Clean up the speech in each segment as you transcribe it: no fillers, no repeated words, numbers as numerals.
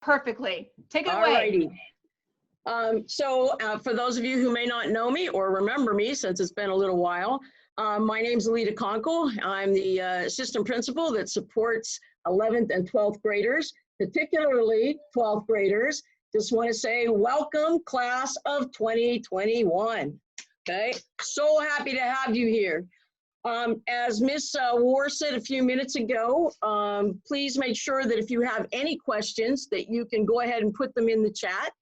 perfectly. Take it All away. righty. For those of you who may not know me or remember me, since it's been a little while, my name's Alita Conkle. I'm the assistant principal that supports 11th and 12th graders, particularly 12th graders. Just want to say welcome, class of 2021. Okay, so happy to have you here. As Ms. War said a few minutes ago, please make sure that if you have any questions that you can go ahead and put them in the chat.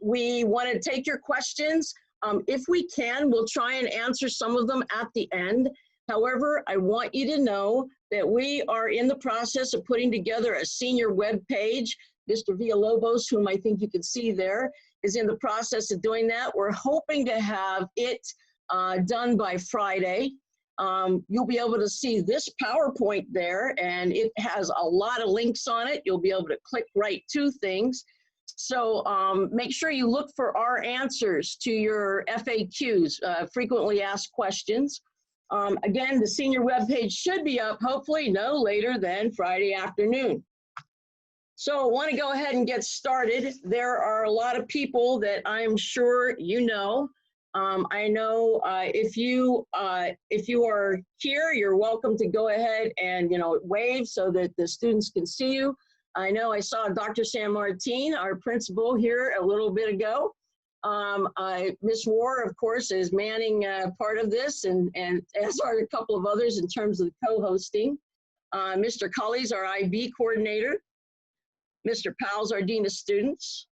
We want to take your questions. If we can, we'll try and answer some of them at the end. However, I want you to know that we are in the process of putting together a senior web page. Mr. Villalobos, whom I think you can see there, is in the process of doing that. We're hoping to have it done by Friday. You'll be able to see this PowerPoint there, and it has a lot of links on it. You'll be able to click right to things. So make sure you look for our answers to your FAQs, frequently asked questions. Again, the senior webpage should be up, hopefully no later than Friday afternoon. So I want to go ahead and get started. There are a lot of people that I'm sure you know. I know if you are here, you're welcome to go ahead and wave so that the students can see you. I know I saw Dr. San Martin, our principal, here a little bit ago. Ms. War, of course, is manning part of this, and as are a couple of others in terms of the co-hosting. Mr. Cully's our IB coordinator. Mr. Powell's our Dean of Students.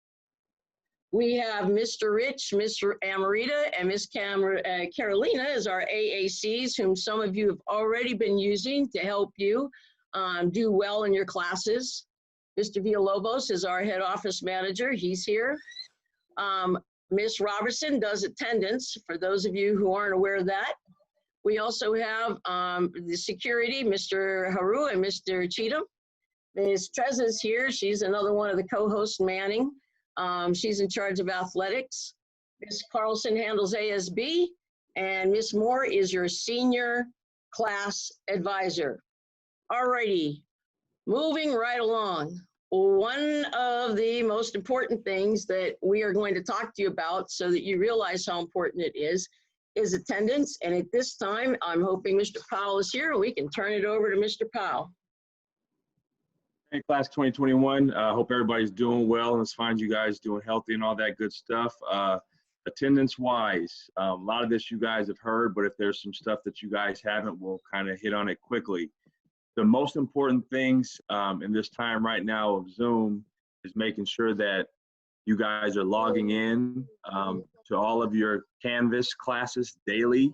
We have Mr. Rich, Mr. Amarita, and Ms. Carolina as our AACs, whom some of you have already been using to help you do well in your classes. Mr. Villalobos is our head office manager. He's here. Ms. Robertson does attendance, for those of you who aren't aware of that. We also have the security, Mr. Haru and Mr. Cheatham. Ms. Trez is here. She's another one of the co-hosts manning. She's in charge of athletics. Ms. Carlson handles ASB, and Ms. Moore is your senior class advisor. Alrighty, moving right along. One of the most important things that we are going to talk to you about so that you realize how important it is attendance. And at this time, I'm hoping Mr. Powell is here and we can turn it over to Mr. Powell. Hey, class 2021. Hope everybody's doing well, and let's find you guys doing healthy and all that good stuff. Attendance wise, a lot of this you guys have heard, but if there's some stuff that you guys haven't, we'll kind of hit on it quickly. The most important things in this time right now of Zoom is making sure that you guys are logging in to all of your Canvas classes daily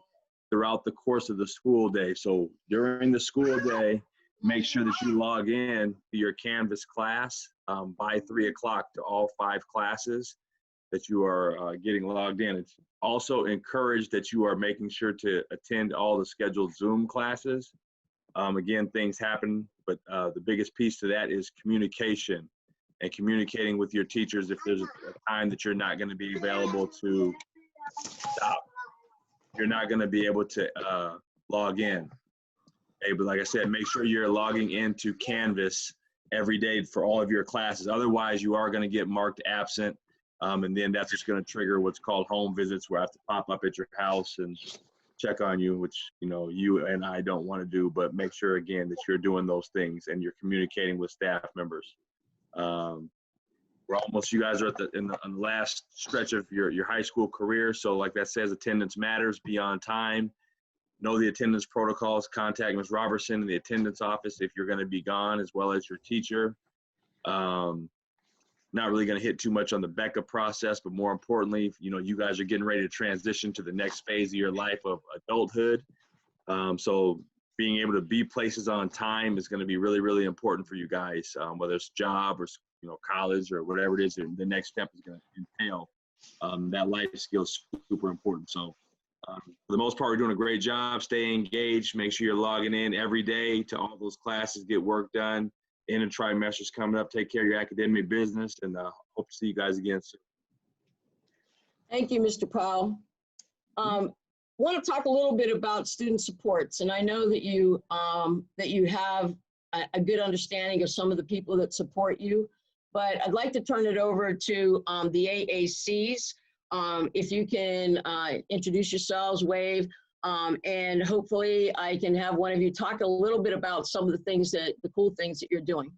throughout the course of the school day. So during the school day, make sure that you log in to your Canvas class by 3 o'clock to all 5 classes that you are getting logged in. It's also encouraged that you are making sure to attend all the scheduled Zoom classes. Again, things happen, but the biggest piece to that is communication and communicating with your teachers if there's a time that you're not going to be available to stop. You're not going to be able to log in. Okay, but like I said, make sure you're logging into Canvas every day for all of your classes. Otherwise, you are going to get marked absent, and then that's just going to trigger what's called home visits, where I have to pop up at your house and check on you, which you and I don't want to do. But make sure again that you're doing those things and you're communicating with staff members. We're almost, you guys are at in the last stretch of your high school career, so like that says, attendance matters. Be on time. Know the attendance protocols. Contact Ms. Robertson in the attendance office if you're going to be gone, as well as your teacher. Not really going to hit too much on the Becca process, but more importantly, you guys are getting ready to transition to the next phase of your life of adulthood. So being able to be places on time is going to be really, really important for you guys, whether it's job or college or whatever it is. The next step is going to entail that life skill is super important. So for the most part, we're doing a great job. Stay engaged. Make sure you're logging in every day to all those classes. Get work done. End of trimester's coming up. Take care of your academic business, and hope to see you guys again soon. Thank you, Mr. Powell. Want to talk a little bit about student supports, and I know that you have a good understanding of some of the people that support you, but I'd like to turn it over to the AACs. If you can introduce yourselves, wave, and hopefully I can have one of you talk a little bit about some of the cool things that you're doing.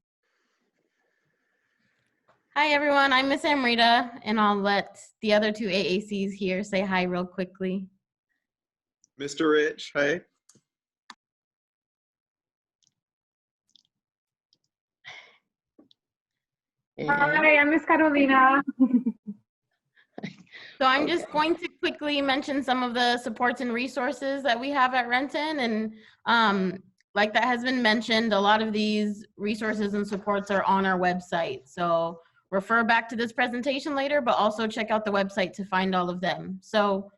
Hi everyone, I'm Miss Amrita, and I'll let the other two AACs here say hi real quickly. Mr. Rich, hey. Hi, I'm Miss Carolina. So I'm just going to quickly mention some of the supports and resources that we have at Renton. And like that has been mentioned, a lot of these resources and supports are on our website. So refer back to this presentation later, but also check out the website to find all of them. So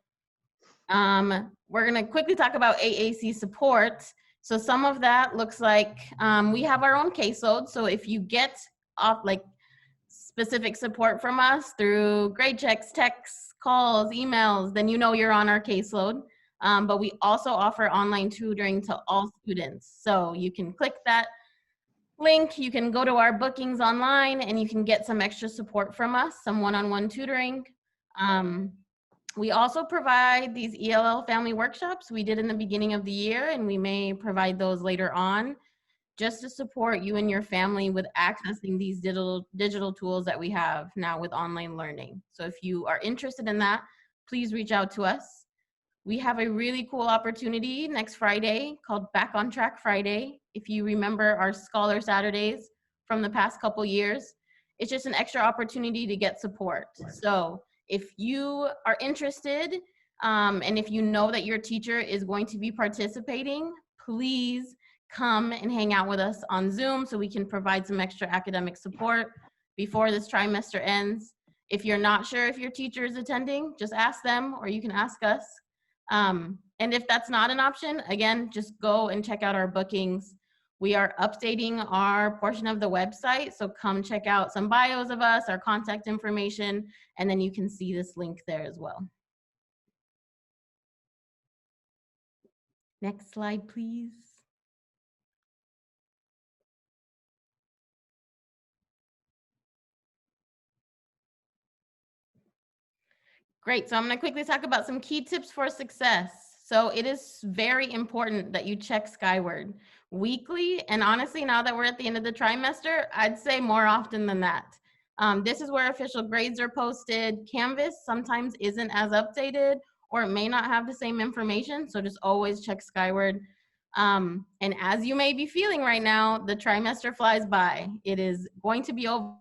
we're gonna quickly talk about AAC support. So some of that looks like we have our own caseload. So if you get off like specific support from us through grade checks, texts, calls, emails, then you know you're on our caseload. But we also offer online tutoring to all students. So you can click that link, you can go to our bookings online, and you can get some extra support from us, some one-on-one tutoring. We also provide these ELL family workshops we did in the beginning of the year, and we may provide those later on, just to support you and your family with accessing these digital tools that we have now with online learning. So if you are interested in that, please reach out to us. We have a really cool opportunity next Friday called Back on Track Friday. If you remember our Scholar Saturdays from the past couple years, it's just an extra opportunity to get support. So if you are interested and if you know that your teacher is going to be participating, please come and hang out with us on Zoom so we can provide some extra academic support before this trimester ends. If you're not sure if your teacher is attending, just ask them, or you can ask us. And if that's not an option, again, just go and check out our bookings. We are updating our portion of the website, so come check out some bios of us, our contact information, and then you can see this link there as well. Next slide, please. Great, so I'm gonna quickly talk about some key tips for success. So it is very important that you check Skyward weekly, and honestly, now that we're at the end of the trimester, I'd say more often than that. This is where official grades are posted. Canvas sometimes isn't as updated, or it may not have the same information, so just always check Skyward. And as you may be feeling right now, the trimester flies by. It is going to be over.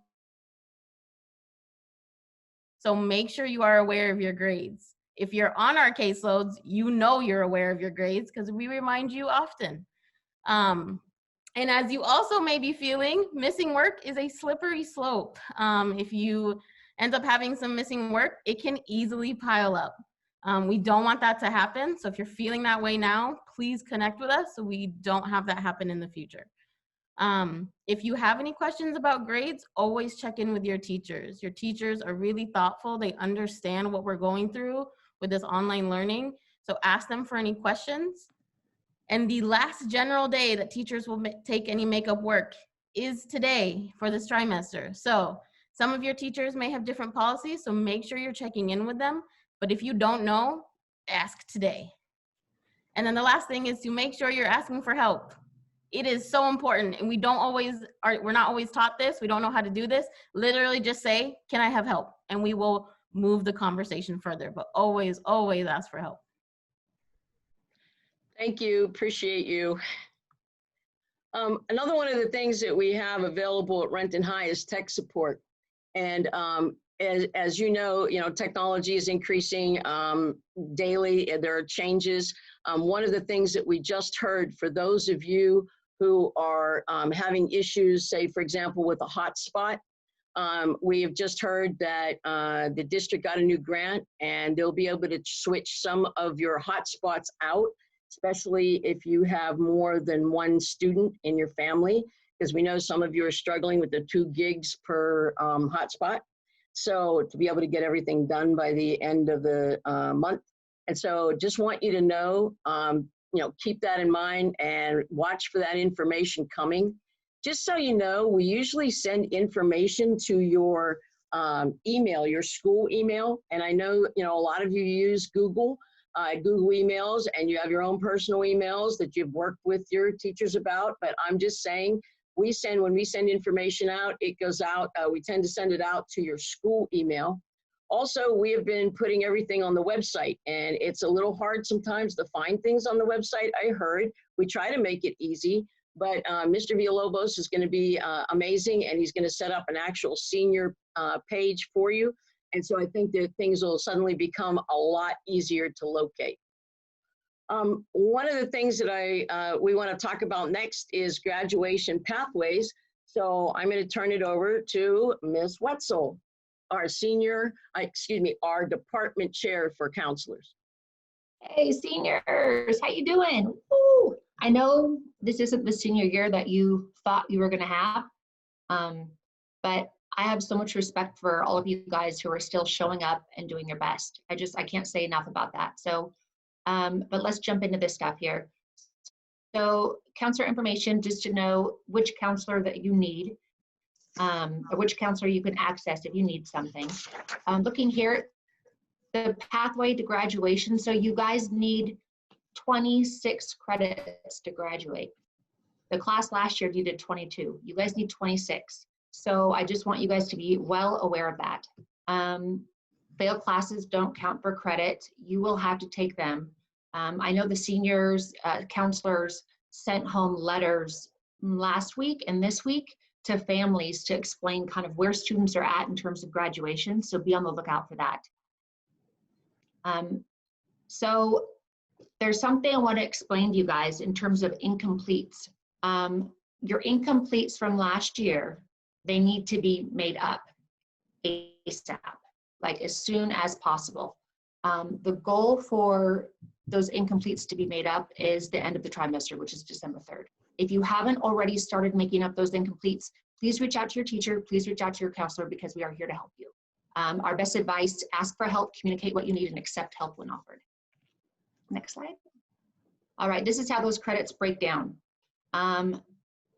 So make sure you are aware of your grades. If you're on our caseloads, you know you're aware of your grades because we remind you often. And as you also may be feeling, missing work is a slippery slope. If you end up having some missing work, it can easily pile up. We don't want that to happen. So if you're feeling that way now, please connect with us so we don't have that happen in the future. If you have any questions about grades, always check in with your teachers. Your teachers are really thoughtful. They understand what we're going through with this online learning. So ask them for any questions. And the last general day that teachers will take any makeup work is today for this trimester. So some of your teachers may have different policies, so make sure you're checking in with them. But if you don't know, ask today. And then the last thing is to make sure you're asking for help. It is so important, and we're not always taught this. We don't know how to do this. Literally just say, can I have help? And we will move the conversation further, but always, always ask for help. Thank you, appreciate you. Another one of the things that we have available at Renton High is tech support. And as you know, technology is increasing daily. There are changes. One of the things that we just heard, for those of you who are having issues, say, for example, with a hotspot, we have just heard that the district got a new grant, and they'll be able to switch some of your hotspots out, especially if you have more than one student in your family, because we know some of you are struggling with the 2 gigs per hotspot. So to be able to get everything done by the end of the month. And so just want you to know, keep that in mind and watch for that information coming. just so you know, we usually send information to your email, your school email. And I know, a lot of you use Google emails, and you have your own personal emails that you've worked with your teachers about. But I'm just saying, when we send information out, it goes out, we tend to send it out to your school email. Also, we have been putting everything on the website, and it's a little hard sometimes to find things on the website. I heard we try to make it easy, but Mr. Villalobos is going to be amazing, and he's going to set up an actual senior page for you. And so I think that things will suddenly become a lot easier to locate. One of the things that we want to talk about next is graduation pathways. So I'm going to turn it over to Ms. Wetzel, our our department chair for counselors. Hey, seniors, how you doing? Woo! I know this isn't the senior year that you thought you were going to have, but I have so much respect for all of you guys who are still showing up and doing your best. I can't say enough about that. So, but let's jump into this stuff here. So, counselor information, just to know which counselor that you need, or which counselor you can access if you need something. Looking here, the pathway to graduation. So you guys need 26 credits to graduate. The class last year, you did 22. You guys need 26. So I just want you guys to be well aware of that. Failed classes don't count for credit. You will have to take them. I know the seniors, counselors sent home letters last week and this week to families to explain kind of where students are at in terms of graduation. So be on the lookout for that. So there's something I want to explain to you guys in terms of incompletes. Your incompletes from last year, they need to be made up ASAP, like as soon as possible. The goal for those incompletes to be made up is the end of the trimester, which is December 3rd. If you haven't already started making up those incompletes, please reach out to your teacher, please reach out to your counselor, because we are here to help you. Our best advice, ask for help, communicate what you need, and accept help when offered. Next slide. All right, this is how those credits break down.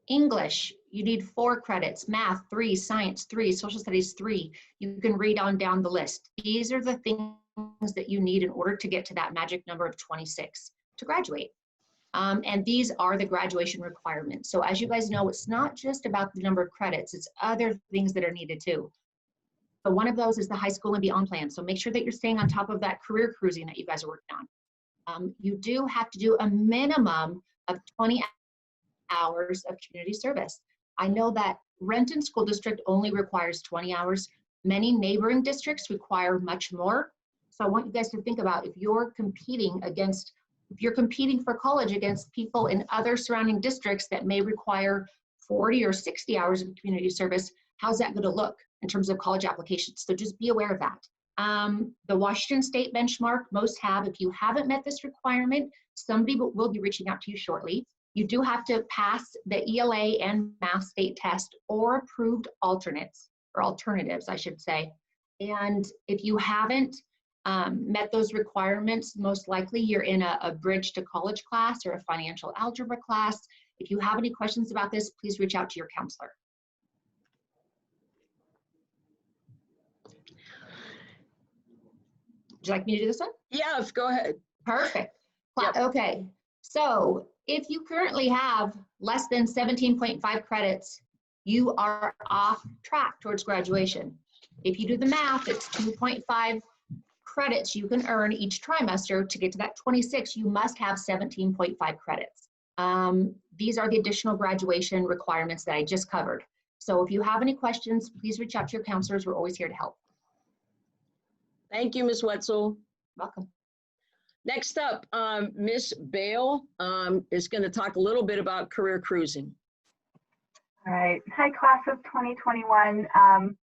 English, you need 4 credits, math 3, science 3, social studies 3. You can read on down the list. These are the things that you need in order to get to that magic number of 26 to graduate. And these are the graduation requirements. So as you guys know, it's not just about the number of credits, it's other things that are needed too. But one of those is the high school and beyond plan. So make sure that you're staying on top of that career cruising that you guys are working on. You do have to do a minimum of 20 hours of community service. I know that Renton School District only requires 20 hours. Many neighboring districts require much more. So I want you guys to think about if you're competing for college against people in other surrounding districts that may require 40 or 60 hours of community service, how's that going to look in terms of college applications? So just be aware of that. The Washington State benchmark, most have. If you haven't met this requirement, somebody will be reaching out to you shortly. You do have to pass the ELA and math state test or approved alternates, or alternatives, I should say. And if you haven't met those requirements, most likely you're in a bridge to college class or a financial algebra class. If you have any questions about this, please reach out to your counselor. Would you like me to do this one? Yes, go ahead. Perfect. Yep. Okay, so if you currently have less than 17.5 credits, you are off track towards graduation. If you do the math, it's 2.5 credits you can earn each trimester. To get to that 26, you must have 17.5 credits. These are the additional graduation requirements that I just covered. So if you have any questions, please reach out to your counselors. We're always here to help. Thank you, Ms. Wetzel. Welcome. Next up, Ms. Bale is going to talk a little bit about career cruising. All right. Hi, class of 2021.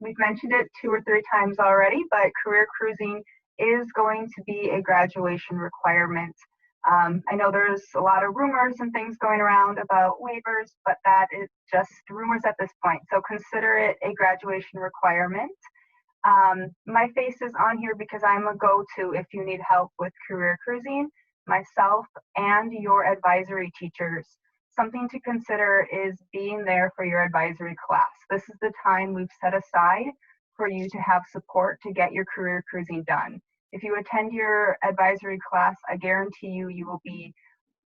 We've mentioned it 2 or 3 times already, but career cruising is going to be a graduation requirement. I know there's a lot of rumors and things going around about waivers, but that is just rumors at this point. So consider it a graduation requirement. My face is on here because I'm a go-to if you need help with career cruising, myself and your advisory teachers. Something to consider is being there for your advisory class. This is the time we've set aside for you to have support to get your career cruising done. If you attend your advisory class, I guarantee you, you will be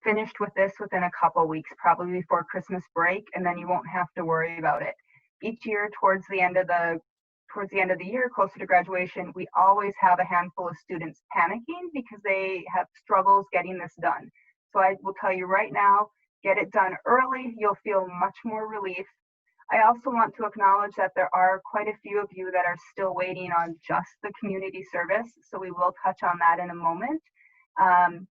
finished with this within a couple weeks, probably before Christmas break, and then you won't have to worry about it. Each year, towards the end of the year, closer to graduation, we always have a handful of students panicking because they have struggles getting this done. So I will tell you right now, get it done early. You'll feel much more relief. I also want to acknowledge that there are quite a few of you that are still waiting on just the community service. So we will touch on that in a moment.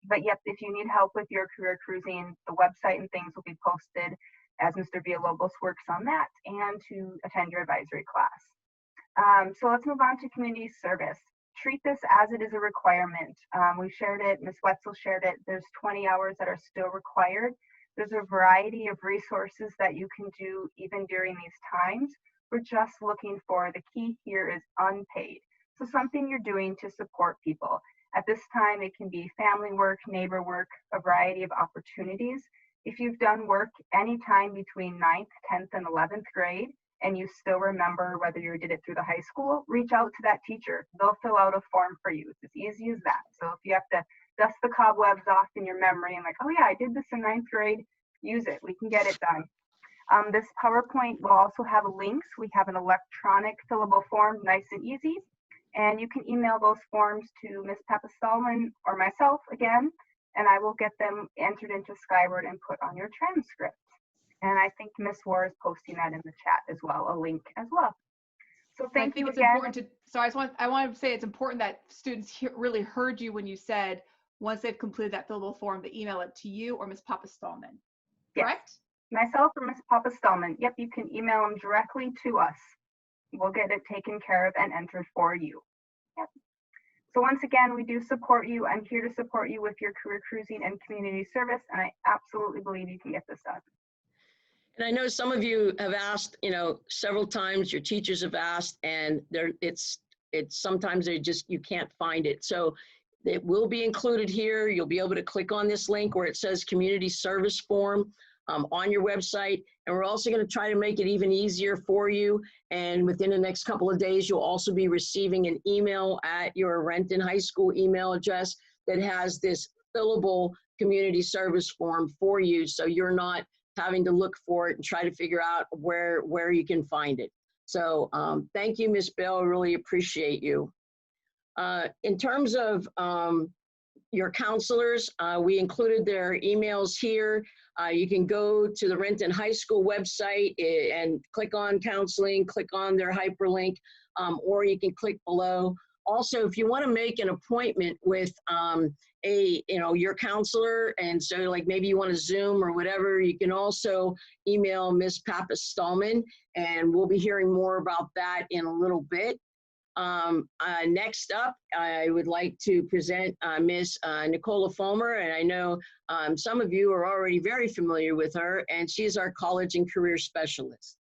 But yep, if you need help with your career cruising, the website and things will be posted as Mr. Villalobos works on that, and to attend your advisory class. So let's move on to community service. Treat this as it is a requirement. We shared it, Ms. Wetzel shared it. There's 20 hours that are still required. There's a variety of resources that you can do even during these times. We're just looking for, the key here is unpaid. So something you're doing to support people. At this time, it can be family work, neighbor work, a variety of opportunities. If you've done work anytime between 9th, 10th, and 11th grade, and you still remember whether you did it through the high school, reach out to that teacher. They'll fill out a form for you. It's as easy as that. So if you have to dust the cobwebs off in your memory and like, oh yeah, I did this in 9th grade, use it. We can get it done. This PowerPoint will also have links. We have an electronic fillable form, nice and easy. And you can email those forms to Ms. Papastallman or myself again, and I will get them entered into Skyward and put on your transcript. And I think Ms. War is posting that in the chat as well, a link as well. So thank you again. I want to say it's important that students really heard you when you said once they've completed that fillable form, they email it to you or Ms. Papastallman, correct? Yes. Myself or Ms. Papastallman. Yep, you can email them directly to us. We'll get it taken care of and entered for you. Yep. So once again, we do support you. I'm here to support you with your career cruising and community service, and I absolutely believe you can get this done. And I know some of you have asked, several times, your teachers have asked, and it's sometimes you can't find it. So it will be included here. You'll be able to click on this link where it says community service form on your website. And we're also going to try to make it even easier for you. And within the next couple of days, you'll also be receiving an email at your Renton High School email address that has this fillable community service form for you. So you're not having to look for it and try to figure out where you can find it. So thank you, Ms. Bell. I really appreciate you. In terms of your counselors, we included their emails here. You can go to the Renton High School website and click on counseling, click on their hyperlink, or you can click below. Also, if you want to make an appointment with your counselor, and so like maybe you want to Zoom or whatever, you can also email Ms. Papastallman, and we'll be hearing more about that in a little bit. Next up, I would like to present Ms. Nicola Fulmer, and I know some of you are already very familiar with her, and she's our college and career specialist.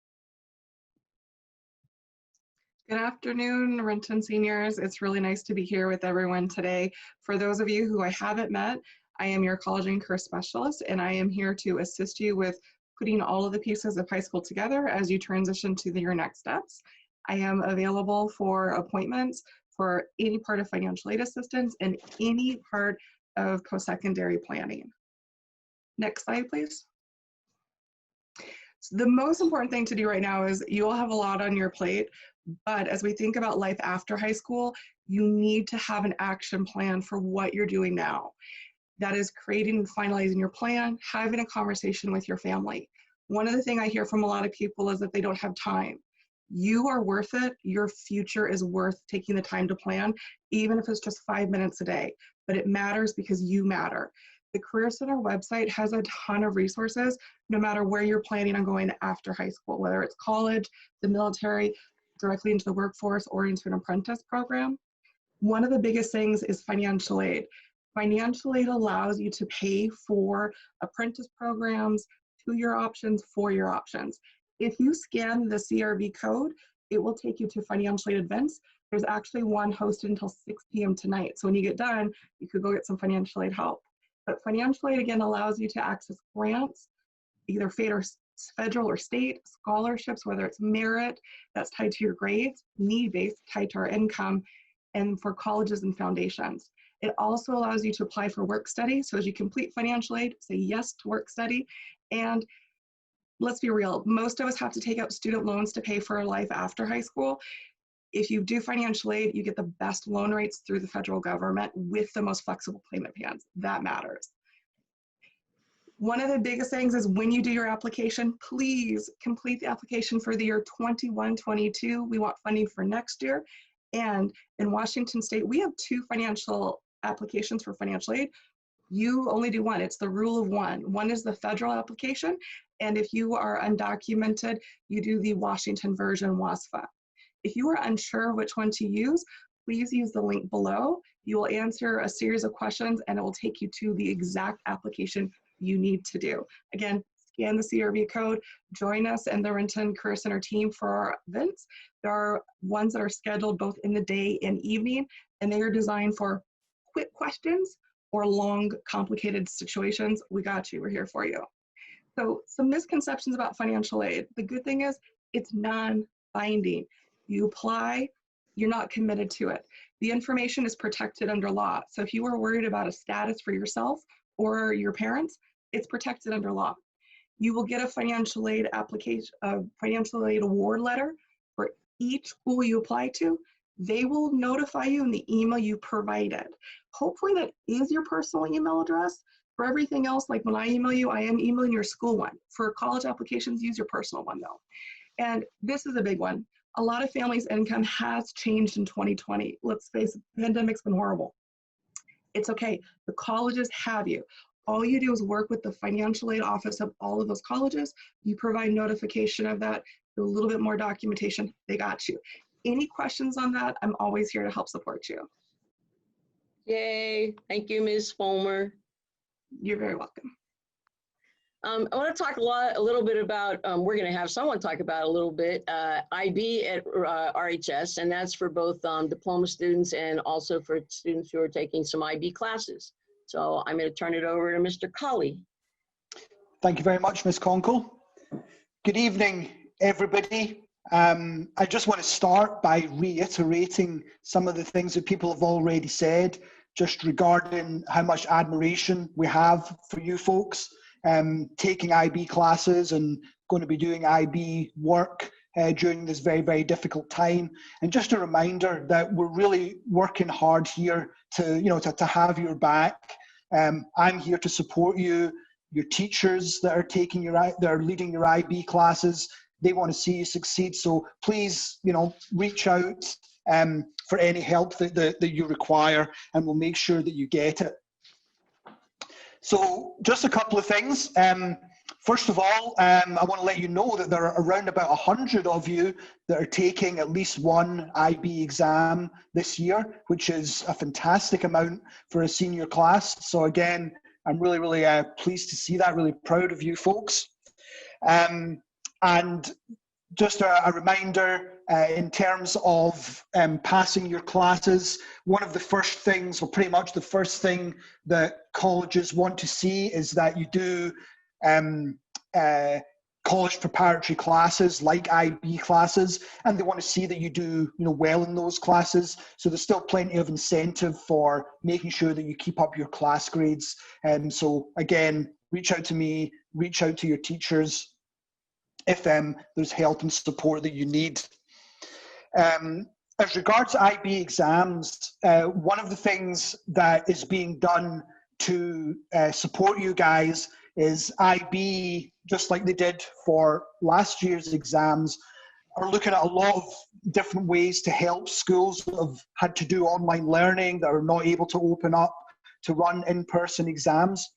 Good afternoon, Renton seniors. It's really nice to be here with everyone today. For those of you who I haven't met, I am your college and career specialist, and I am here to assist you with putting all of the pieces of high school together as you transition to your next steps. I am available for appointments for any part of financial aid assistance and any part of post-secondary planning. Next slide, please. So the most important thing to do right now is you'll have a lot on your plate, but as we think about life after high school, you need to have an action plan for what you're doing now. That is creating and finalizing your plan, having a conversation with your family. One of the things I hear from a lot of people is that they don't have time. You are worth it. Your future is worth taking the time to plan, even if it's just 5 minutes a day, but it matters because you matter. The Career Center website has a ton of resources, no matter where you're planning on going after high school, whether it's college, the military, directly into the workforce, or into an apprentice program. One of the biggest things is financial aid. Financial aid allows you to pay for apprentice programs, 2-year options, 4-year options. If you scan the CRV code, it will take you to financial aid events. There's actually one hosted until 6 p.m. tonight. So when you get done, you could go get some financial aid help. But financial aid, again, allows you to access grants, either federal or state scholarships, whether it's merit, that's tied to your grades, need-based, tied to our income, and for colleges and foundations. It also allows you to apply for work study. So as you complete financial aid, say yes to work study. And let's be real, most of us have to take out student loans to pay for our life after high school. If you do financial aid, you get the best loan rates through the federal government with the most flexible payment plans. That matters. One of the biggest things is when you do your application, please complete the application for the year 21-22. We want funding for next year. And in Washington State, we have 2 financial applications for financial aid. You only do one. It's the rule of one. One is the federal application. And if you are undocumented, you do the Washington version, WASFA. If you are unsure which one to use, please use the link below. You will answer a series of questions and it will take you to the exact application you need to do. Again, scan the CRV code, join us and the Renton Career Center team for our events. There are ones that are scheduled both in the day and evening, and they are designed for quick questions or long, complicated situations. We got you, we're here for you. So some misconceptions about financial aid. The good thing is it's non-binding. You apply, you're not committed to it. The information is protected under law. So if you are worried about a status for yourself or your parents, it's protected under law. You will get a financial aid application, a financial aid award letter for each school you apply to. They will notify you in the email you provided. Hopefully that is your personal email address. For everything else, like when I email you, I am emailing your school one. For college applications, use your personal one though. And this is a big one. A lot of families' income has changed in 2020. Let's face it, the pandemic's been horrible. It's okay, the colleges have you. All you do is work with the financial aid office of all of those colleges. You provide notification of that, do a little bit more documentation, they got you. Any questions on that, I'm always here to help support you. Yay. Thank you, Ms. Fulmer. You're very welcome. I want to talk a little bit about, we're going to have someone talk about a little bit, IB at RHS, and that's for both diploma students and also for students who are taking some IB classes. So I'm going to turn it over to Mr. Colley. Thank you very much, Ms. Conkle. Good evening, everybody. I just want to start by reiterating some of the things that people have already said, just regarding how much admiration we have for you folks taking IB classes and going to be doing IB work during this very, very difficult time. And just a reminder that we're really working hard here to have your back. I'm here to support you. Your teachers that are leading your IB classes, they want to see you succeed. So please, reach out for any help that you require, and we'll make sure that you get it. So just a couple of things. First of all, I want to let you know that there are around about 100 of you that are taking at least one IB exam this year, which is a fantastic amount for a senior class. So again, I'm really, really pleased to see that, really proud of you folks. And just a reminder, in terms of passing your classes, one of the first things, or pretty much the first thing that colleges want to see is that you do college preparatory classes like IB classes, and they want to see that you do well in those classes. So there's still plenty of incentive for making sure that you keep up your class grades. So again, reach out to me, reach out to your teachers if there's help and support that you need. As regards IB exams, one of the things that is being done to support you guys is IB, just like they did for last year's exams, are looking at a lot of different ways to help schools that have had to do online learning, that are not able to open up to run in-person exams.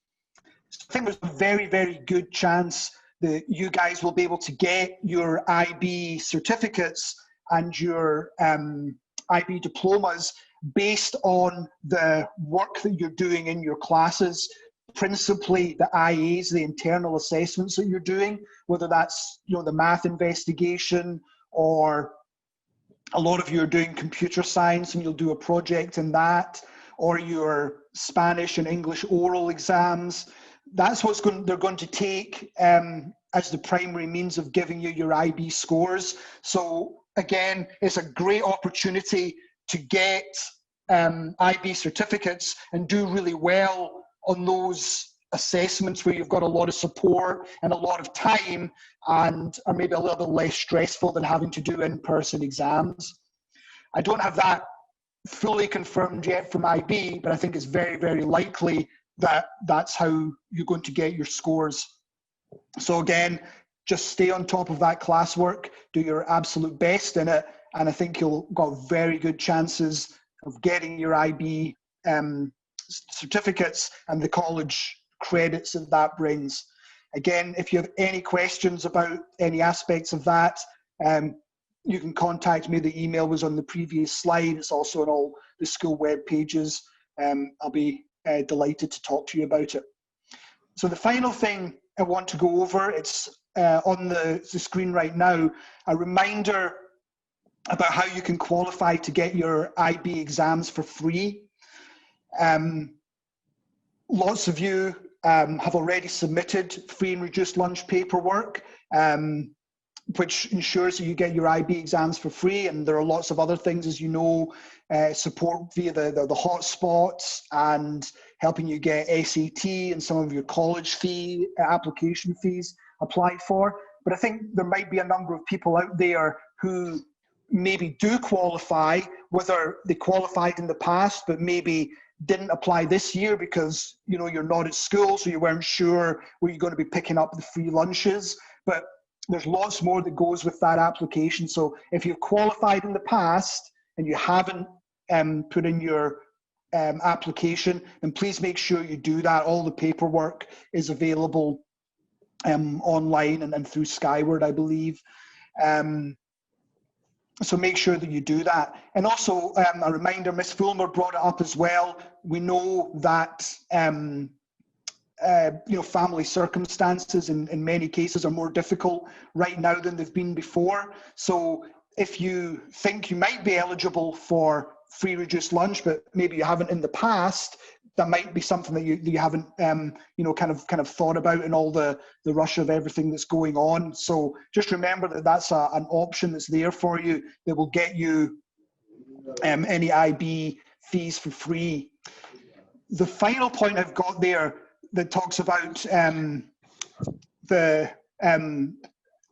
So I think there's a very, very good chance that you guys will be able to get your IB certificates and your IB diplomas based on the work that you're doing in your classes, principally the IAs, the internal assessments that you're doing, whether that's the math investigation, or a lot of you are doing computer science and you'll do a project in that, or your Spanish and English oral exams. that's what they're going to take as the primary means of giving you your IB scores. So again, it's a great opportunity to get IB certificates and do really well on those assessments where you've got a lot of support and a lot of time and are maybe a little bit less stressful than having to do in-person exams. I don't have that fully confirmed yet from IB, but I think it's very, very likely that that's how you're going to get your scores. So again, just stay on top of that classwork, do your absolute best in it, and I think you'll got very good chances of getting your IB certificates and the college credits that brings. Again, if you have any questions about any aspects of that, you can contact me. The email was on the previous slide. It's also on all the school web pages. I'll be delighted to talk to you about it. So the final thing I want to go over, it's on the screen right now, a reminder about how you can qualify to get your IB exams for free. Lots of you have already submitted free and reduced lunch paperwork, which ensures that you get your IB exams for free. And there are lots of other things, as you know, support via the hotspots and helping you get SAT and some of your college fee application fees applied for. But I think there might be a number of people out there who maybe do qualify, whether they qualified in the past but maybe didn't apply this year because you're not at school, so you weren't sure where you're going to be picking up the free lunches. But there's lots more that goes with that application. So if you've qualified in the past and you haven't put in your application, then please make sure you do that. All the paperwork is available online and through Skyward, I believe. So make sure that you do that. And also a reminder, Ms. Fulmer brought it up as well. We know that family circumstances in many cases are more difficult right now than they've been before. So if you think you might be eligible for free reduced lunch, but maybe you haven't in the past, that might be something that you haven't kind of thought about in all the rush of everything that's going on. So just remember that that's an option that's there for you that will get you any IB fees for free. The final point I've got there that talks about the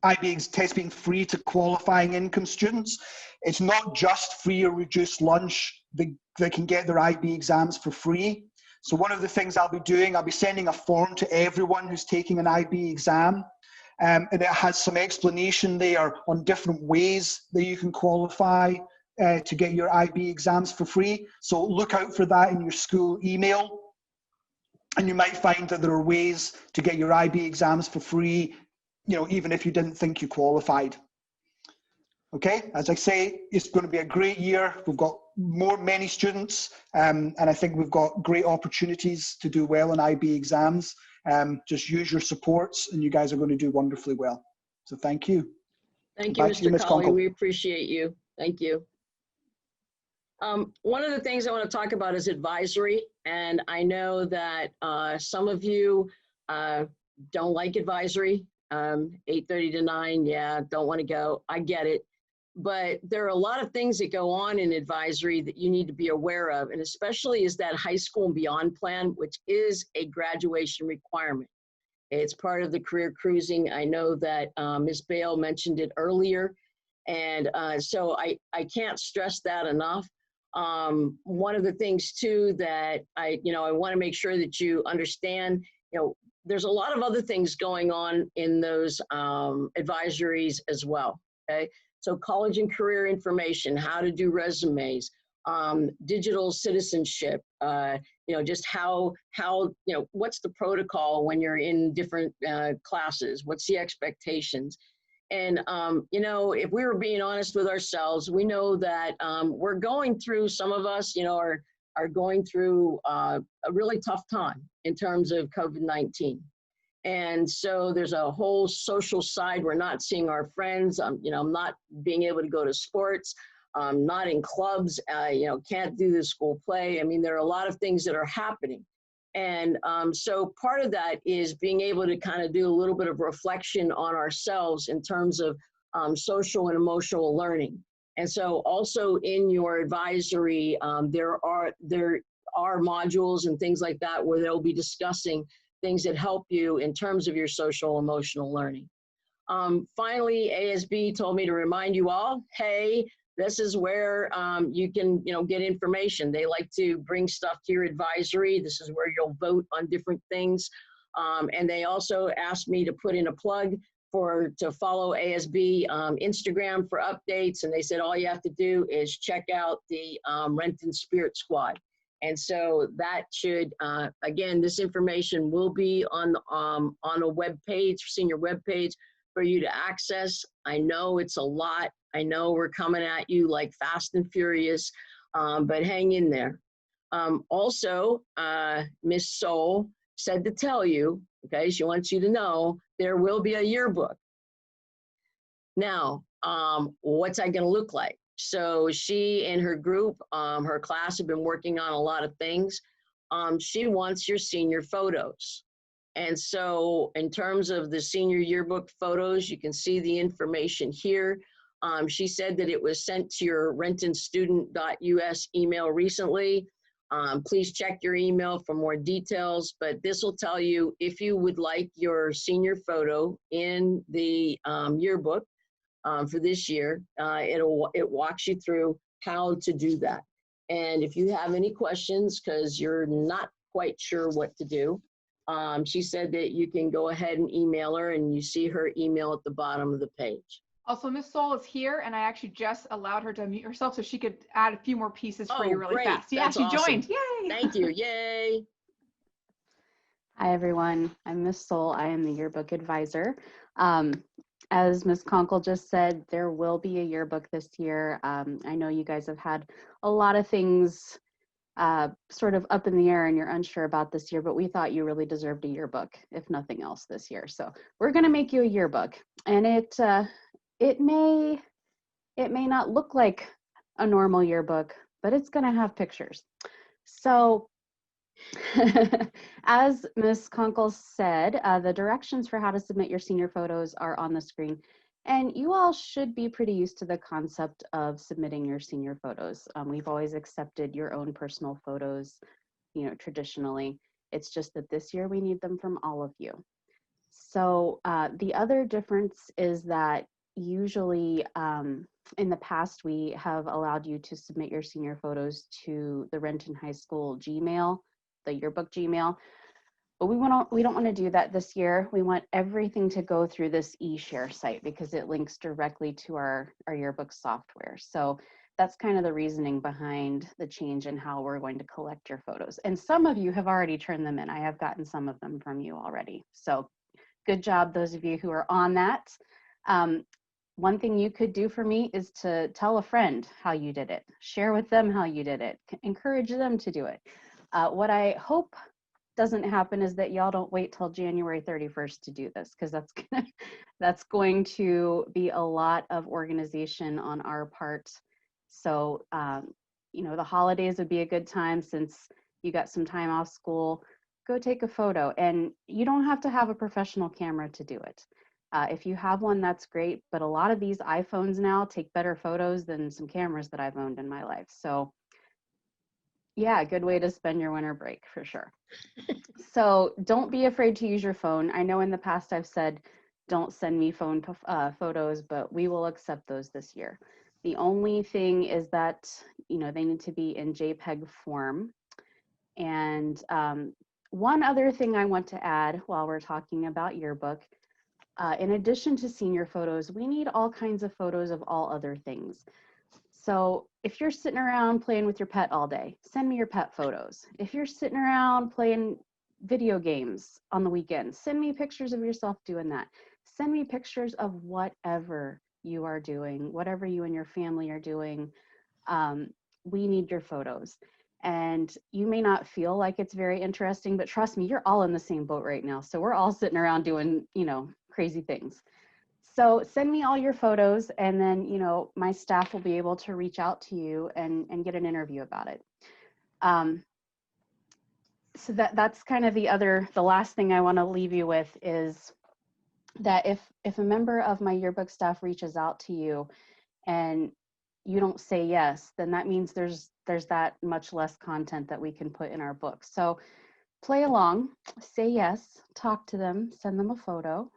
IB test being free to qualifying income students. It's not just free or reduced lunch that can get their IB exams for free. So one of the things I'll be doing, I'll be sending a form to everyone who's taking an IB exam, and it has some explanation there on different ways that you can qualify to get your IB exams for free. So look out for that in your school email. And you might find that there are ways to get your IB exams for free, even if you didn't think you qualified. Okay, as I say, it's going to be a great year. We've got many students, and I think we've got great opportunities to do well in IB exams. Just use your supports, and you guys are going to do wonderfully well. So thank you. Thank you, Mr. Colley. We appreciate you. Thank you. One of the things I want to talk about is advisory, and I know that some of you don't like advisory. 8:30 to 9, yeah, don't want to go. I get it. But there are a lot of things that go on in advisory that you need to be aware of, and especially is that high school and beyond plan, which is a graduation requirement. It's part of the career cruising. I know that Ms. Bale mentioned it earlier, and so I can't stress that enough. One of the things too that I want to make sure that you understand, there's a lot of other things going on in those advisories as well, okay? So college and career information, how to do resumes, digital citizenship, just how what's the protocol when you're in different classes? What's the expectations? And, if we were being honest with ourselves, we know that we're going through, some of us, are going through a really tough time in terms of COVID-19. And so there's a whole social side. We're not seeing our friends. I'm not being able to go to sports, not in clubs, can't do the school play. I mean, there are a lot of things that are happening. And so part of that is being able to kind of do a little bit of reflection on ourselves in terms of social and emotional learning. And so also in your advisory, there are modules and things like that where they'll be discussing things that help you in terms of your social emotional learning. Finally, ASB told me to remind you all, hey, this is where you can, get information. They like to bring stuff to your advisory. This is where you'll vote on different things. And they also asked me to put in a plug to follow ASB Instagram for updates. And they said, all you have to do is check out the Renton Spirit Squad. And so that should, again, this information will be on a web page, senior web page for you to access. I know it's a lot. I know we're coming at you like fast and furious, but hang in there. Also, Miss Soul said to tell you, okay, she wants you to know there will be a yearbook. Now, what's that gonna look like? So she and her group, her class have been working on a lot of things. She wants your senior photos. And so in terms of the senior yearbook photos, you can see the information here. She said that it was sent to your rentonstudent.us email recently. Please check your email for more details, but this will tell you if you would like your senior photo in the yearbook for this year. It walks you through how to do that. And if you have any questions, because you're not quite sure what to do, she said that you can go ahead and email her, and you see her email at the bottom of the page. Also, Miss Soul is here, and I actually just allowed her to unmute herself so she could add a few more pieces for you really great. fast. Yeah, That's she awesome. joined. Yay! Thank you. Yay. Hi, everyone. I'm Miss Soul. I am the yearbook advisor. As Ms. Conkle just said, there will be a yearbook this year. I know you guys have had a lot of things sort of up in the air and you're unsure about this year, but we thought you really deserved a yearbook, if nothing else, this year. So we're going to make you a yearbook, and it may not look like a normal yearbook, but it's going to have pictures. So as Ms. Conkle said, the directions for how to submit your senior photos are on the screen. And you all should be pretty used to the concept of submitting your senior photos. We've always accepted your own personal photos, traditionally. It's just that this year we need them from all of you. So the other difference is that usually in the past we have allowed you to submit your senior photos to the Renton High School Gmail, the yearbook Gmail. But we don't want to do that this year. We want everything to go through this eShare site because it links directly to our yearbook software. So that's kind of the reasoning behind the change in how we're going to collect your photos. And some of you have already turned them in. I have gotten some of them from you already. So good job, those of you who are on that. One thing you could do for me is to tell a friend how you did it. Share with them how you did it. Encourage them to do it. What I hope doesn't happen is that y'all don't wait till January 31st to do this, because that's going to be a lot of organization on our part. So, the holidays would be a good time since you got some time off school. Go take a photo, and you don't have to have a professional camera to do it. If you have one, that's great, but a lot of these iPhones now take better photos than some cameras that I've owned in my life. So yeah, a good way to spend your winter break for sure. So don't be afraid to use your phone. I know in the past I've said, don't send me phone photos, but we will accept those this year. The only thing is that, they need to be in JPEG form. And one other thing I want to add while we're talking about yearbook, in addition to senior photos, we need all kinds of photos of all other things. So if you're sitting around playing with your pet all day, send me your pet photos. If you're sitting around playing video games on the weekend, send me pictures of yourself doing that. Send me pictures of whatever you are doing, whatever you and your family are doing. We need your photos. And you may not feel like it's very interesting, but trust me, you're all in the same boat right now. So we're all sitting around doing, crazy things. So send me all your photos, and then, my staff will be able to reach out to you and get an interview about it. So that's kind of the last thing I want to leave you with is that if a member of my yearbook staff reaches out to you and you don't say yes, then that means there's that much less content that we can put in our book. So play along, say yes, talk to them, send them a photo.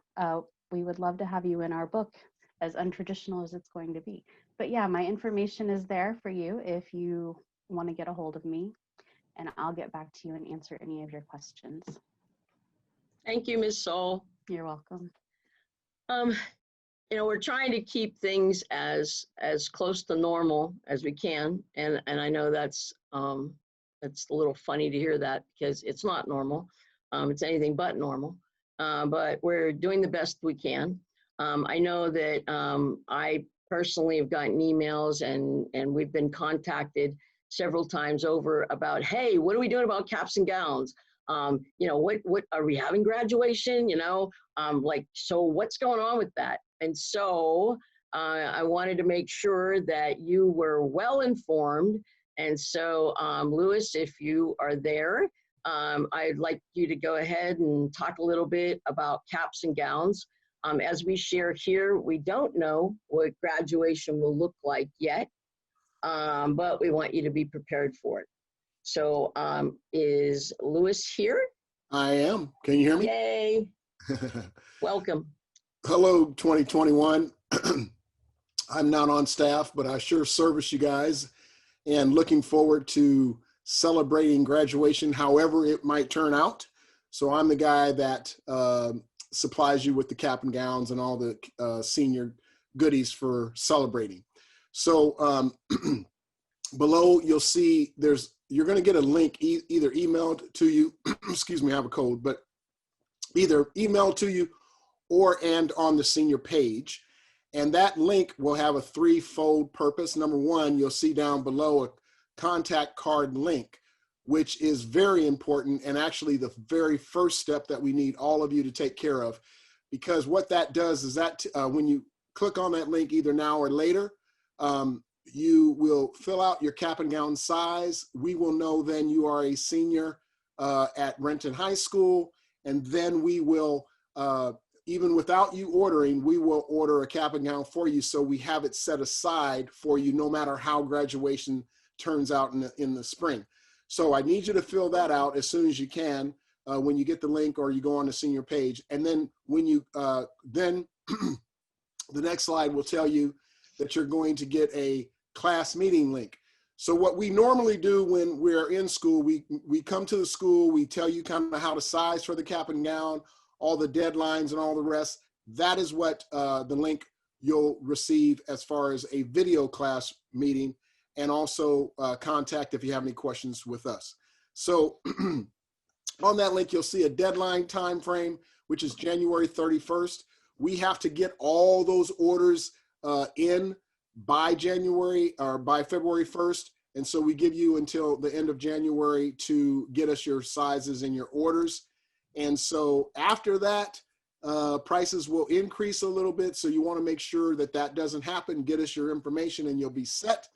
We would love to have you in our book, as untraditional as it's going to be. But yeah, my information is there for you if you want to get a hold of me, and I'll get back to you and answer any of your questions. Thank you, Ms. Saul. You're welcome. You know, we're trying to keep things as close to normal as we can, and I know that's a little funny to hear that because it's not normal. It's anything but normal, but we're doing the best we can. I know that I personally have gotten emails and we've been contacted several times over about, hey, what are we doing about caps and gowns? You know, what are we having graduation? You know, like, so what's going on with that? And so I wanted to make sure that you were well informed. And so, Louis, if you are there, I'd like you to go ahead and talk a little bit about caps and gowns. As we share here, we don't know what graduation will look like yet, but we want you to be prepared for it. So is Louis here? I am. Can you hear me? Yay. Welcome. Hello, 2021. I'm not on staff, but I sure service you guys and looking forward to celebrating graduation, however it might turn out. So I'm the guy that supplies you with the cap and gowns and all the senior goodies for celebrating. So below you'll see you're going to get a link either emailed to you, excuse me, I have a cold, but either emailed to you and on the senior page. And that link will have a threefold purpose. Number one, you'll see down below a contact card link, which is very important and actually the very first step that we need all of you to take care of. Because what that does is that when you click on that link either now or later, you will fill out your cap and gown size. We will know then you are a senior at Renton High School, and then we will, even without you ordering, we will order a cap and gown for you so we have it set aside for you no matter how graduation turns out in the spring. So I need you to fill that out as soon as you can when you get the link or you go on the senior page. And then when you, then the next slide will tell you that you're going to get a class meeting link. So what we normally do when we're in school, we come to the school, we tell you kind of how to size for the cap and gown, all the deadlines and all the rest. That is what the link you'll receive as far as a video class meeting, and also contact if you have any questions with us. So on that link, you'll see a deadline time frame, which is January 31st. We have to get all those orders in by January or by February 1st. And so we give you until the end of January to get us your sizes and your orders. And so after that, prices will increase a little bit. So you want to make sure that that doesn't happen. Get us your information and you'll be set.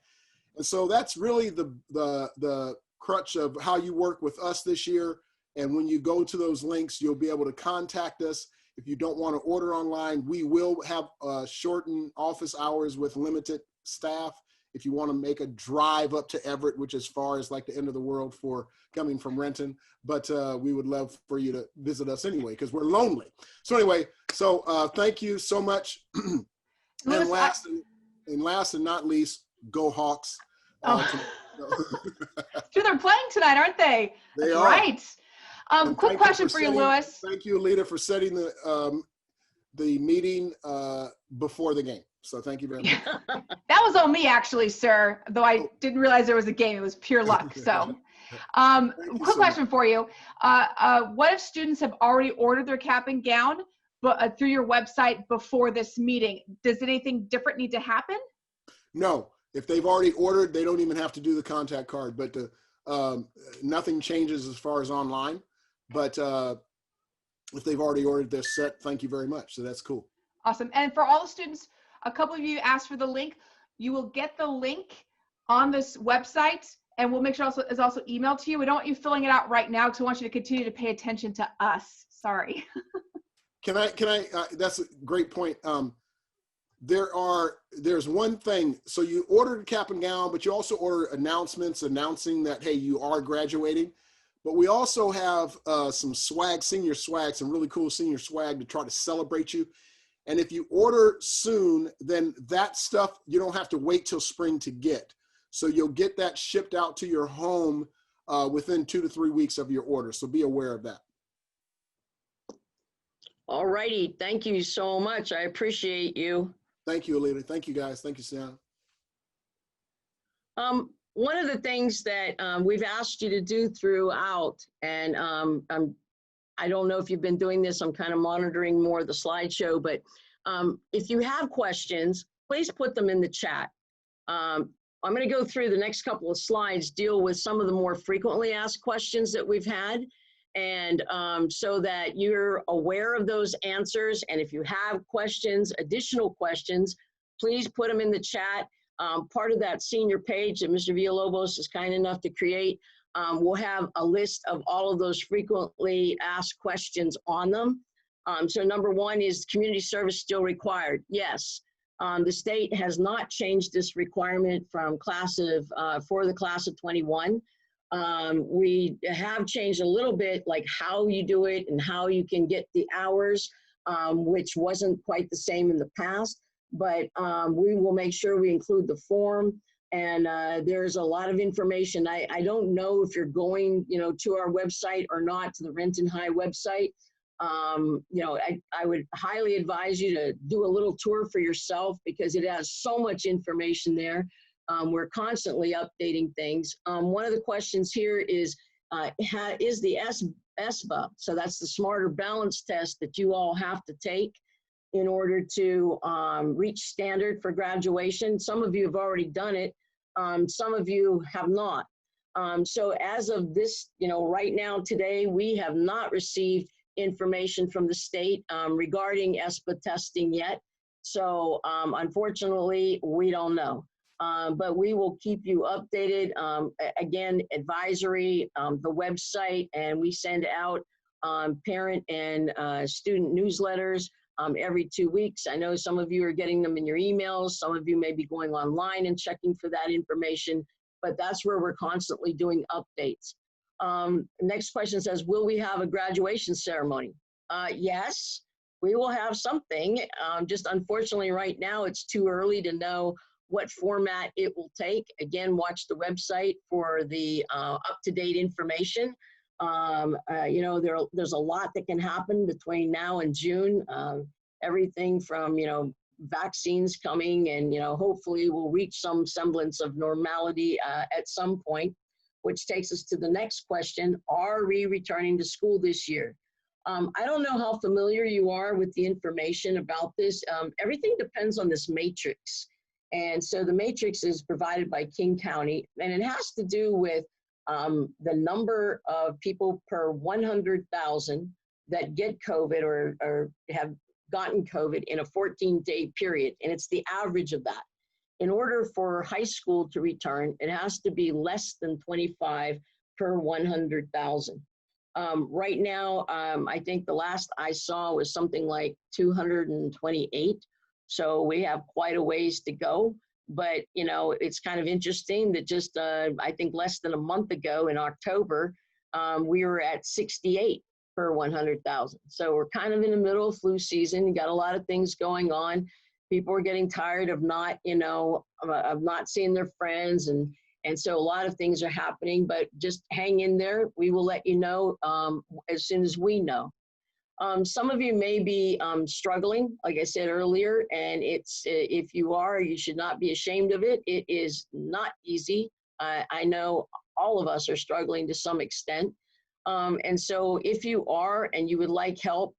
And so that's really the crutch of how you work with us this year. And when you go to those links, you'll be able to contact us. If you don't want to order online, we will have shortened office hours with limited staff. If you want to make a drive up to Everett, which is far as like the end of the world for coming from Renton, but we would love for you to visit us anyway, because we're lonely. So anyway, so thank you so much. And last and not least, go Hawks. Sure, they're playing tonight, aren't they? They are. Right. Quick question for you, Louis. Thank you, Alita, for setting the meeting before the game. So thank you very much. That was on me, actually, sir. Though I didn't realize there was a game. It was pure luck. So, quick question for you. What if students have already ordered their cap and gown but through your website before this meeting? Does anything different need to happen? No. If they've already ordered, they don't even have to do the contact card. But nothing changes as far as online. But if they've already ordered, they're set. Thank you very much. So that's cool. Awesome. And for all the students, a couple of you asked for the link. You will get the link on this website and we'll make sure also is also emailed to you. We don't want you filling it out right now because we want you to continue to pay attention to us. Sorry. Can I, that's a great point. There's one thing. So you ordered a cap and gown, but you also order announcements announcing that, hey, you are graduating. But we also have some swag, senior swag, some really cool senior swag to try to celebrate you. And if you order soon, then that stuff, you don't have to wait till spring to get. So you'll get that shipped out to your home within 2 to 3 weeks of your order. So be aware of that. All righty. Thank you so much. I appreciate you. Thank you, Alita. Thank you, guys. Thank you, Sam. One of the things that we've asked you to do throughout, and I don't know if you've been doing this, I'm kind of monitoring more the slideshow, but if you have questions, please put them in the chat. I'm going to go through the next couple of slides, deal with some of the more frequently asked questions that we've had, and so that you're aware of those answers. And if you have questions, additional questions, please put them in the chat. Part of that senior page that Mr. Villalobos is kind enough to create will have a list of all of those frequently asked questions on them. So number one, is community service still required? Yes. The state has not changed this requirement from for the class of 21. We have changed a little bit, like how you do it and how you can get the hours, which wasn't quite the same in the past. But we will make sure we include the form, and there's a lot of information. I don't know if you're going, to our website or not, to the Renton High website. I would highly advise you to do a little tour for yourself because it has so much information there. We're constantly updating things. One of the questions here is the SBA, so that's the Smarter Balance Test that you all have to take in order to reach standard for graduation. Some of you have already done it. Some of you have not. So as of this, right now, today, we have not received information from the state regarding SBA testing yet. So unfortunately, we don't know. But we will keep you updated. Again, advisory, the website, and we send out parent and student newsletters every 2 weeks. I know some of you are getting them in your emails. Some of you may be going online and checking for that information, but that's where we're constantly doing updates. Next question says, will we have a graduation ceremony? Yes, we will have something. Just unfortunately right now, it's too early to know what format it will take. Again, watch the website for the up-to-date information. There's a lot that can happen between now and June. Everything from, vaccines coming and, hopefully we'll reach some semblance of normality at some point, which takes us to the next question. Are we returning to school this year? I don't know how familiar you are with the information about this. Everything depends on this matrix. And so the matrix is provided by King County, and it has to do with the number of people per 100,000 that get COVID or have gotten COVID in a 14-day period, and it's the average of that. In order for high school to return, it has to be less than 25 per 100,000. Right now, I think the last I saw was something like 228. So we have quite a ways to go. But, it's kind of interesting that just, I think less than a month ago in October, we were at 68 per 100,000. So we're kind of in the middle of flu season. You got a lot of things going on. People are getting tired of not, of not seeing their friends. And so a lot of things are happening, but just hang in there. We will let you know as soon as we know. Some of you may be struggling, like I said earlier, and if you are, you should not be ashamed of it. It is not easy. I know all of us are struggling to some extent. And so if you are and you would like help,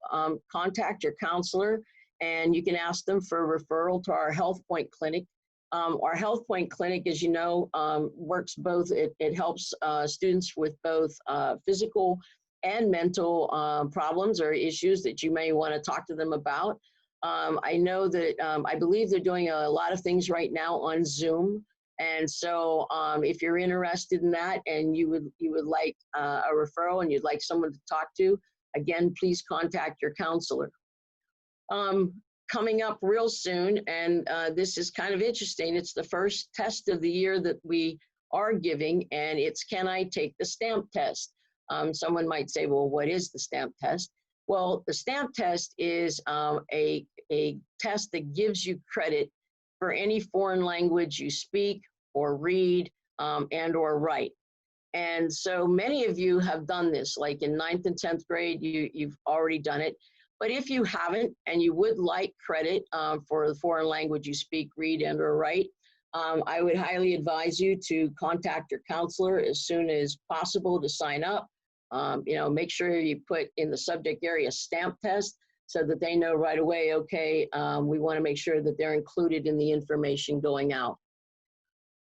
contact your counselor, and you can ask them for a referral to our Health Point Clinic. Our Health Point Clinic, as you know, works both. It helps students with both physical and mental problems or issues that you may want to talk to them about. I know that I believe they're doing a lot of things right now on Zoom. And so if you're interested in that and you would like a referral and you'd like someone to talk to, again, please contact your counselor. Coming up real soon, and this is kind of interesting, it's the first test of the year that we are giving, and it's can I take the STAMP test? Someone might say, well, what is the STAMP test? Well, the STAMP test is a test that gives you credit for any foreign language you speak or read and or write. And so many of you have done this, like in 9th and 10th grade, you've already done it. But if you haven't and you would like credit for the foreign language you speak, read, and or write, I would highly advise you to contact your counselor as soon as possible to sign up. Make sure you put in the subject area STAMP test so that they know right away, okay, we want to make sure that they're included in the information going out.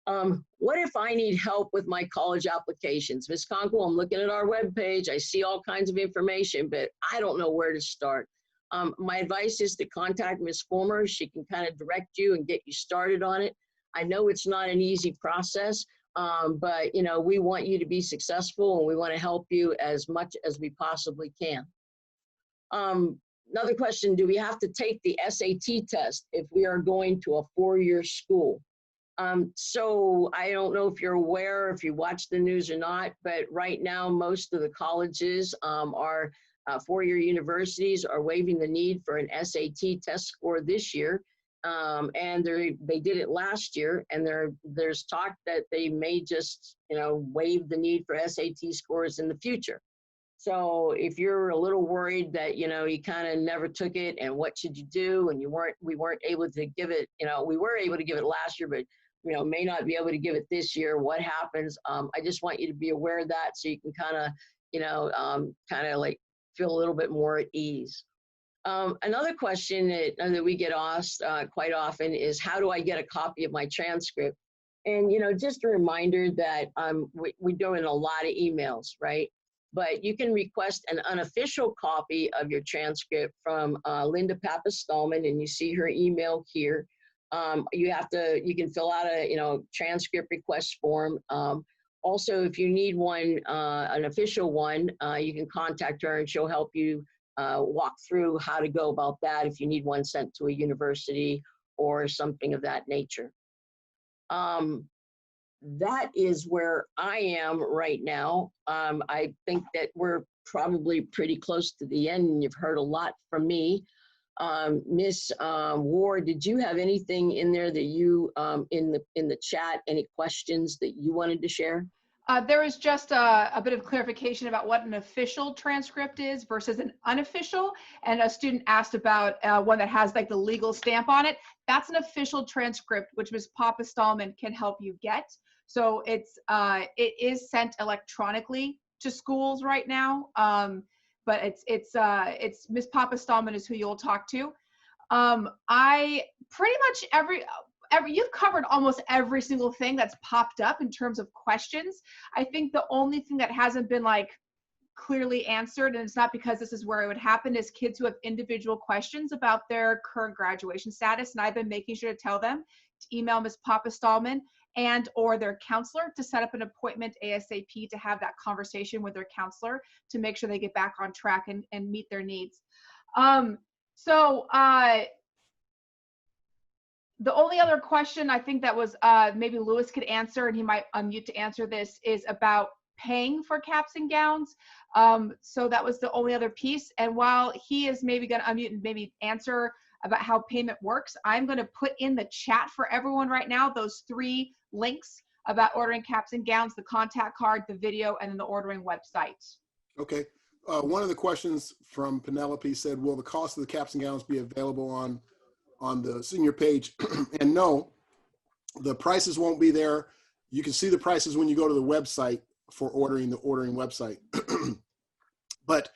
What if I need help with my college applications? Ms. Conkle, I'm looking at our webpage. I see all kinds of information, but I don't know where to start. My advice is to contact Ms. Fulmer. She can kind of direct you and get you started on it. I know it's not an easy process, but we want you to be successful and we want to help you as much as we possibly can. Another question, do we have to take the SAT test if we are going to a 4-year school? So I don't know if you're aware, if you watch the news or not, but right now most of the colleges are 4-year universities are waiving the need for an SAT test score this year. And they did it last year, and there's talk that they may just waive the need for SAT scores in the future. So if you're a little worried that you kind of never took it and what should you do, and we weren't able to give it, we were able to give it last year, but may not be able to give it this year, what happens? I just want you to be aware of that so you can kind of like feel a little bit more at ease. Another question that we get asked quite often is, how do I get a copy of my transcript? And just a reminder that we're doing a lot of emails, right? But you can request an unofficial copy of your transcript from Linda Pappas-Stallman, and you see her email here. You can fill out a transcript request form. Also, if you need one, an official one, you can contact her and she'll help you walk through how to go about that if you need one sent to a university or something of that nature. That is where I am right now. I think that we're probably pretty close to the end, and you've heard a lot from me. Miss Ward, did you have anything in there that you in the chat, any questions that you wanted to share? There was just a bit of clarification about what an official transcript is versus an unofficial. And a student asked about one that has like the legal stamp on it. That's an official transcript, which Ms. Pappas-Stallman can help you get. So it is sent electronically to schools right now. But it's Ms. Pappas-Stallman is who you'll talk to. I pretty much you've covered almost every single thing that's popped up in terms of questions. I think the only thing that hasn't been like clearly answered, and it's not because this is where it would happen, is kids who have individual questions about their current graduation status. And I've been making sure to tell them to email Ms. Pappas-Stallman and or their counselor to set up an appointment ASAP to have that conversation with their counselor to make sure they get back on track and meet their needs. The only other question I think that was maybe Lewis could answer, and he might unmute to answer this, is about paying for caps and gowns. So that was the only other piece. And while he is maybe going to unmute and maybe answer about how payment works, I'm going to put in the chat for everyone right now those 3 links about ordering caps and gowns: the contact card, the video, and then the ordering website. Okay. One of the questions from Penelope said, will the cost of the caps and gowns be available on the senior page? And no, the prices won't be there. You can see the prices when you go to the website for ordering website. But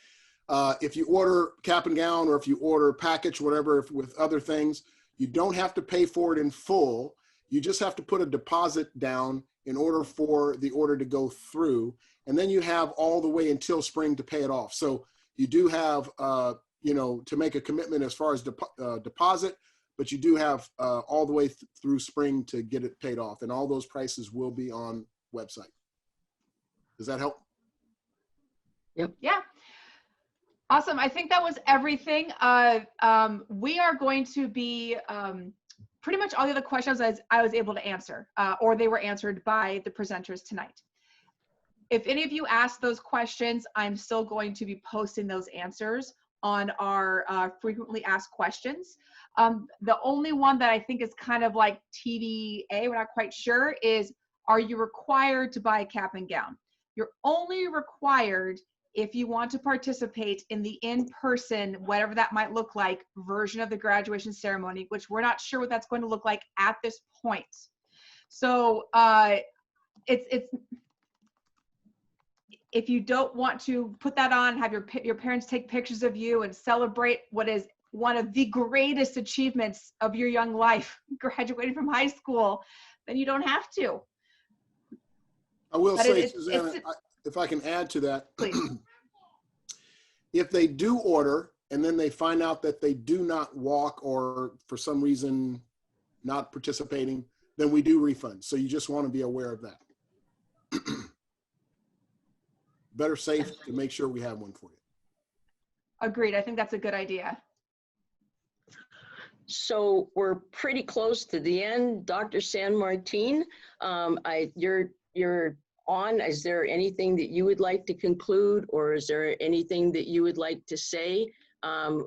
if you order cap and gown, or if you order package, whatever, with other things, you don't have to pay for it in full. You just have to put a deposit down in order for the order to go through. And then you have all the way until spring to pay it off. So you do have, to make a commitment as far as deposit, but you do have all the way through spring to get it paid off, and all those prices will be on website. Does that help? Yep. Yeah. Awesome. I think that was everything. We are going to be pretty much all the other questions I was able to answer, or they were answered by the presenters tonight. If any of you ask those questions, I'm still going to be posting those answers on our frequently asked questions. The only one that I think is kind of like TBA, we're not quite sure, is are you required to buy a cap and gown? You're only required if you want to participate in the in-person, whatever that might look like, version of the graduation ceremony, which we're not sure what that's going to look like at this point. So it's if you don't want to put that on, have your parents take pictures of you and celebrate what is one of the greatest achievements of your young life, graduating from high school, then you don't have to. I will But say, Susanna, if I can add to that, please. If they do order and then they find out that they do not walk or for some reason not participating, then we do refund. So you just want to be aware of that. Better safe to make sure we have one for you. Agreed. I think that's a good idea. So we're pretty close to the end. Dr. San Martin, you're on. Is there anything that you would like to conclude, or is there anything that you would like to say?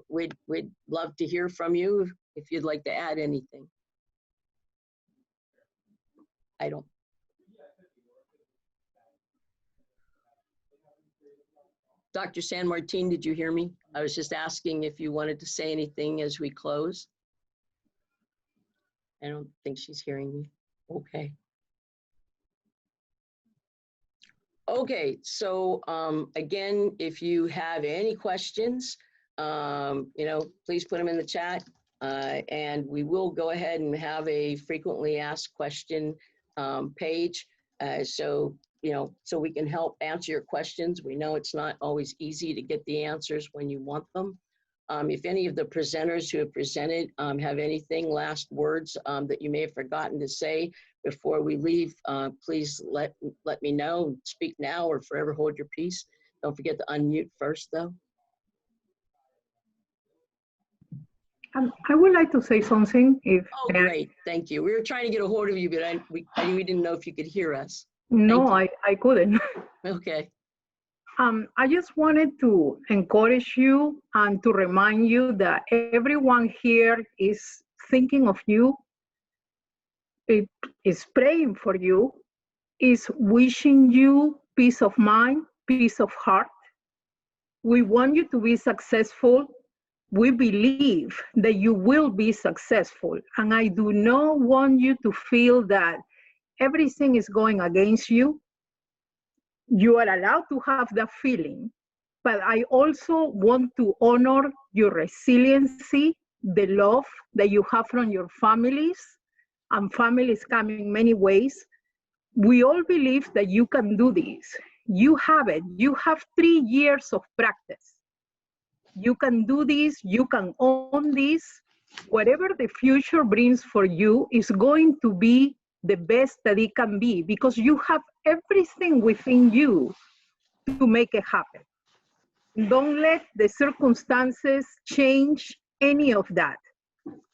We'd love to hear from you if you'd like to add anything. I don't. Dr. San Martin, did you hear me? I was just asking if you wanted to say anything as we close. I don't think she's hearing me. Okay. Okay, so again, if you have any questions, please put them in the chat, and we will go ahead and have a frequently asked question page, so we can help answer your questions. We know it's not always easy to get the answers when you want them. If any of the presenters who have presented have anything, last words that you may have forgotten to say before we leave, please let me know. Speak now or forever hold your peace. Don't forget to unmute first, though. I would like to say something. Oh, great. Thank you. We were trying to get a hold of you, but we didn't know if you could hear us. No, I couldn't. Okay. I just wanted to encourage you and to remind you that everyone here is thinking of you, it is praying for you, is wishing you peace of mind, peace of heart. We want you to be successful. We believe that you will be successful. And I do not want you to feel that everything is going against you. You are allowed to have that feeling, but I also want to honor your resiliency, the love that you have from your families, and families come in many ways. We all believe that you can do this. You have it. You have 3 years of practice. You can do this. You can own this. Whatever the future brings for you is going to be the best that it can be, because you have everything within you to make it happen. Don't let the circumstances change any of that.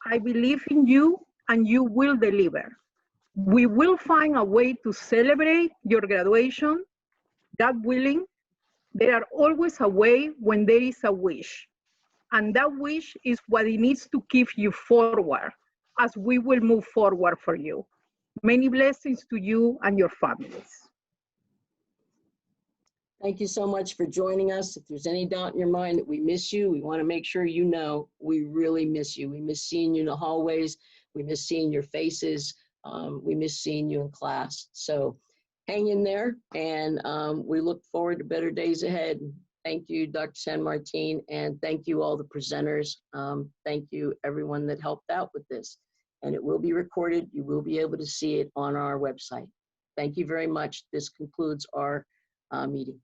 I believe in you and you will deliver. We will find a way to celebrate your graduation. God willing, there are always a way when there is a wish. And that wish is what it needs to keep you forward as we will move forward for you. Many blessings to you and your families. Thank you so much for joining us. If there's any doubt in your mind that we miss you, we want to make sure you know we really miss you. We miss seeing you in the hallways. We miss seeing your faces. We miss seeing you in class. So hang in there, and we look forward to better days ahead. Thank you, Dr. San Martin, and thank you all the presenters. Thank you everyone that helped out with this. And it will be recorded. You will be able to see it on our website. Thank you very much. This concludes our meeting.